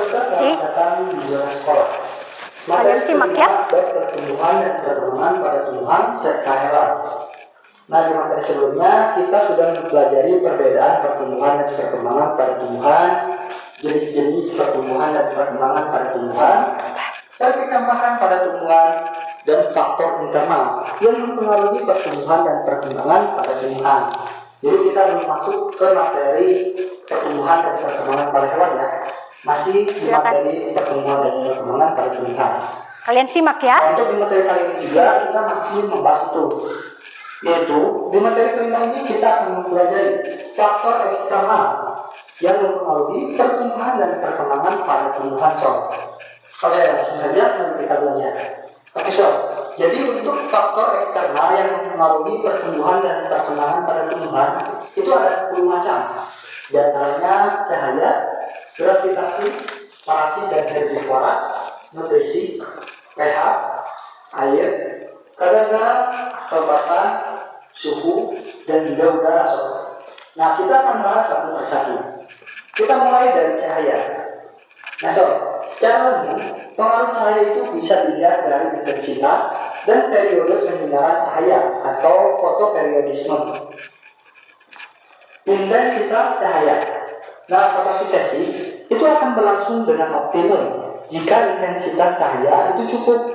Selamat datang di zona sekolah. Kalian simak ya. Baik pertumbuhan dan perkembangan pada tumbuhan serta hewan. Nah, di materi sebelumnya kita sudah mempelajari perbedaan pertumbuhan dan perkembangan pada tumbuhan, jenis-jenis pertumbuhan dan perkembangan pada tumbuhan, perkecamatan pada tumbuhan, dan faktor internal yang mempengaruhi pertumbuhan dan perkembangan pada tumbuhan. Jadi kita belum masuk ke materi pertumbuhan dan perkembangan pada hewan ya. Masih di materi pertumbuhan dan perkembangan pada tumbuhan. Kalian simak ya. Nah, untuk di materi kali ini juga kita masih membahas itu. Yaitu di materi kelima ini kita akan mempelajari faktor eksternal yang mempengaruhi pertumbuhan dan perkembangan pada tumbuhan sob. Oke, langsung saja mari kita belajar. Oke sob. Jadi untuk faktor eksternal yang mempengaruhi pertumbuhan dan perkembangan pada tumbuhan itu ada 10 macam. Di antaranya cahaya, gravitasi, parasit dan herbivora, nutrisi, pH, air, kadar garam, kelembapan, suhu, dan juga udara sob. Nah, kita akan bahas satu persatu. Kita mulai dari cahaya. Nah sob, secara umum pengaruh cahaya itu bisa dilihat dari intensitas dan periode penyinaran cahaya atau fotoperiodisme. Intensitas cahaya. Nah, fotosintesis itu akan berlangsung dengan optimum jika intensitas cahaya itu cukup,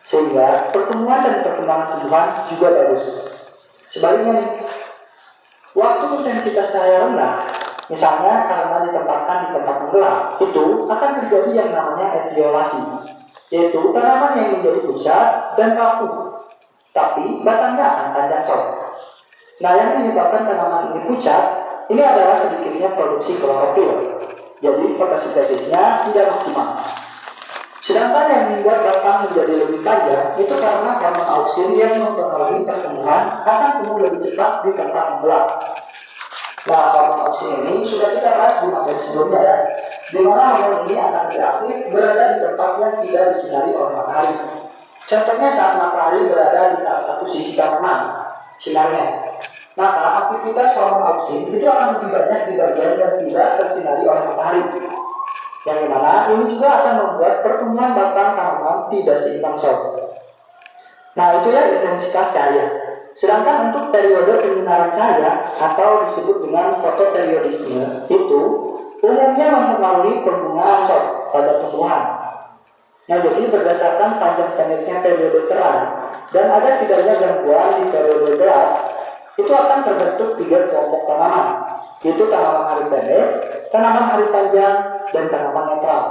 sehingga pertumbuhan dan perkembangan tumbuhan juga bagus. Sebaliknya nih, waktu intensitas cahaya rendah, misalnya karena ditempatkan di tempat yang gelap, itu akan terjadi yang namanya etiolasi, yaitu tanaman yang menjadi pucat dan rapuh, tapi batangnya akan panjang sob. Nah, yang menyebabkan tanaman ini pucat, ini adalah sedikitnya produksi klorofil. Jadi fotosintesisnya tidak maksimal. Sedangkan yang membuat batang menjadi lebih panjang itu karena hormon auksin yang mempengaruhi pertumbuhan akan tumbuh lebih cepat di tempat yang gelap. Nah, hormon auksin ini sudah kita bahas di materi sebelumnya ya, di mana hormon ini akan beraktif berada di tempat yang tidak disinari oleh matahari. Contohnya saat matahari berada di salah satu sisi tanaman, sinarnya. Maka aktivitas hormon auksin itu akan lebih banyak di bagian yang tidak tersinari oleh matahari. Yang dimana ini juga akan membuat pertumbuhan batang tanaman tidak seimbang sob. Nah, itu ya intensitas cahaya. Sedangkan untuk periode penyinaran cahaya atau disebut dengan fotoperiodisme itu umumnya mempengaruhi perkembangan sob pada tumbuhan. Nah, jadi berdasarkan panjang pendeknya periode terang dan ada tidaknya gangguan di periode gelap, itu akan terbentuk 3 kelompok tanaman, yaitu tanaman hari pendek, tanaman hari panjang, dan tanaman netral.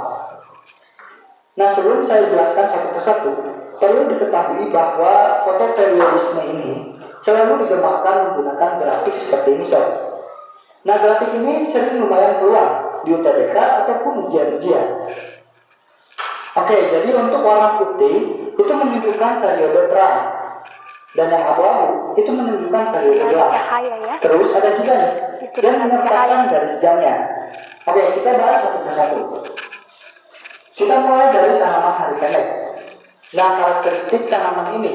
Nah, sebelum saya jelaskan satu persatu, perlu diketahui bahwa fotoperiodisme ini selalu digambarkan menggunakan grafik seperti ini sob. Nah, grafik ini sering lumayan keluar di UTBK ataupun ujian-ujian. Oke, jadi untuk warna putih itu menunjukkan periode terang, dan yang abu-abu itu menunjukkan periode gelap. Ya. Terus ada juga nih yang menyertakan garis jamnya. Oke, kita bahas satu persatu. Kita mulai dari tanaman hari pendek. Nah, karakteristik tanaman ini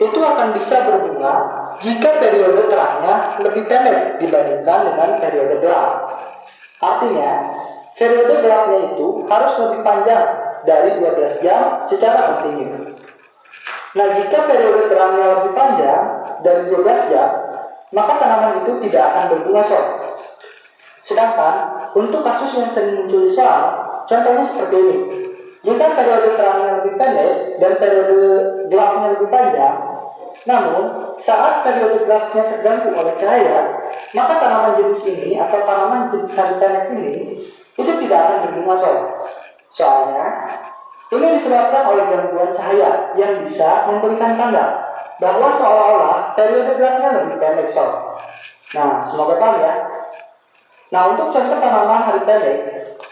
itu akan bisa berbunga jika periode terangnya lebih pendek dibandingkan dengan periode gelap. Artinya, periode gelapnya itu harus lebih panjang dari 12 jam secara kontinu. Nah, jika periode terangnya lebih panjang dari 12 jam, maka tanaman itu tidak akan berbunga sob. Sedangkan untuk kasus yang sering muncul di soal, contohnya seperti ini. Jika periode terangnya lebih pendek dan periode gelapnya lebih panjang, namun saat periode gelapnya terganggu oleh cahaya, maka tanaman jenis ini atau tanaman jenis hari pendek ini itu tidak akan berbunga sob. Soalnya ini disebabkan oleh gangguan cahaya yang bisa memberikan tanda bahwa seolah-olah periode gelapnya lebih pendek sob. Nah, semoga paham ya. Nah, untuk contoh tanaman hari pendek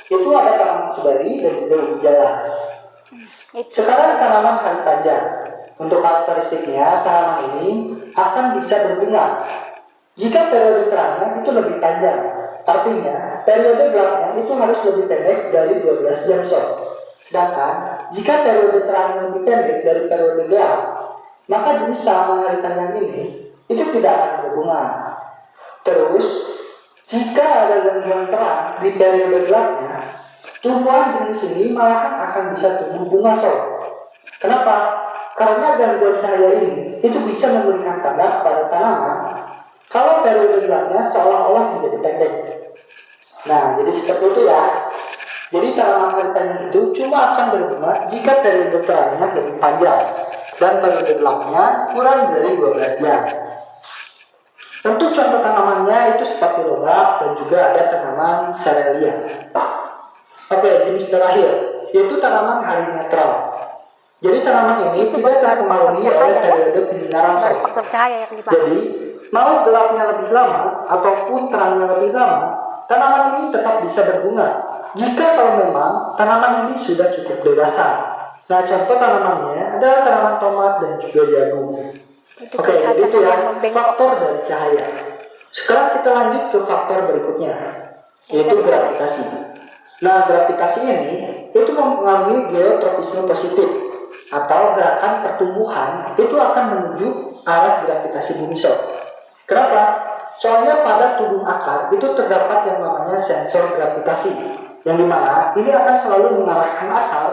itu ada tanaman sudari dan juga gejala. Sekarang tanaman hari panjang. Untuk karakteristiknya, tanaman ini akan bisa berbunga jika periode terangnya itu lebih panjang. Artinya, periode gelapnya itu harus lebih pendek dari 12 jam sob. Sedangkan jika periode terangnya lebih pendek dari periode gelap, maka jenis tanaman hari panjang ini itu tidak akan berbunga. Terus Jika ada gangguan terang di periode gelapnya, tumbuhan jenis ini malahan akan bisa tumbuh bunga sob. Kenapa? Karena gangguan cahaya ini itu bisa memberikan tanda kepada tanaman kalau periode gelapnya seolah-olah menjadi pendek. Nah, jadi seperti itu ya. Jadi tanaman kalipen itu cuma akan berbunga jika periode terangnya lebih panjang dan periode gelapnya kurang dari 12 jam. Tentu contoh tanamannya itu seperti lobak dan juga ada tanaman serelia. Oke, jenis terakhir yaitu tanaman hari netral. Jadi tanaman ini Itu tidak baru terpengaruhi faktor oleh cahaya, periode penyinaran Baru sol. faktor cahaya yang dibahas. Jadi, mau gelapnya lebih lama ataupun terangnya lebih lama, tanaman ini tetap bisa berbunga. Jika kalau memang tanaman ini sudah cukup dewasa. Nah, contoh tanamannya adalah tanaman tomat dan juga jagung. Itu Oke, jadi kelihatan itu ada ya yang membengkok. faktor dari cahaya. Sekarang kita lanjut ke faktor berikutnya, yaitu gravitasi. Nah, gravitasi ini itu mempengaruhi geotropisme positif atau gerakan pertumbuhan itu akan menuju arah gravitasi bumi sob. Kenapa? Soalnya pada tudung akar itu terdapat yang namanya sensor gravitasi, yang dimana ini akan selalu mengarahkan akar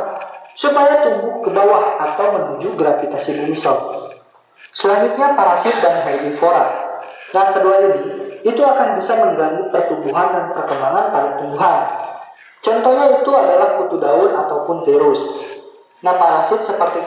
supaya tumbuh ke bawah atau menuju gravitasi bumi sob. Selanjutnya parasit dan herbivora. Yang kedua ini itu akan bisa mengganggu pertumbuhan dan perkembangan pada tumbuhan. Contohnya itu adalah kutu daun ataupun virus. Nah, parasit seperti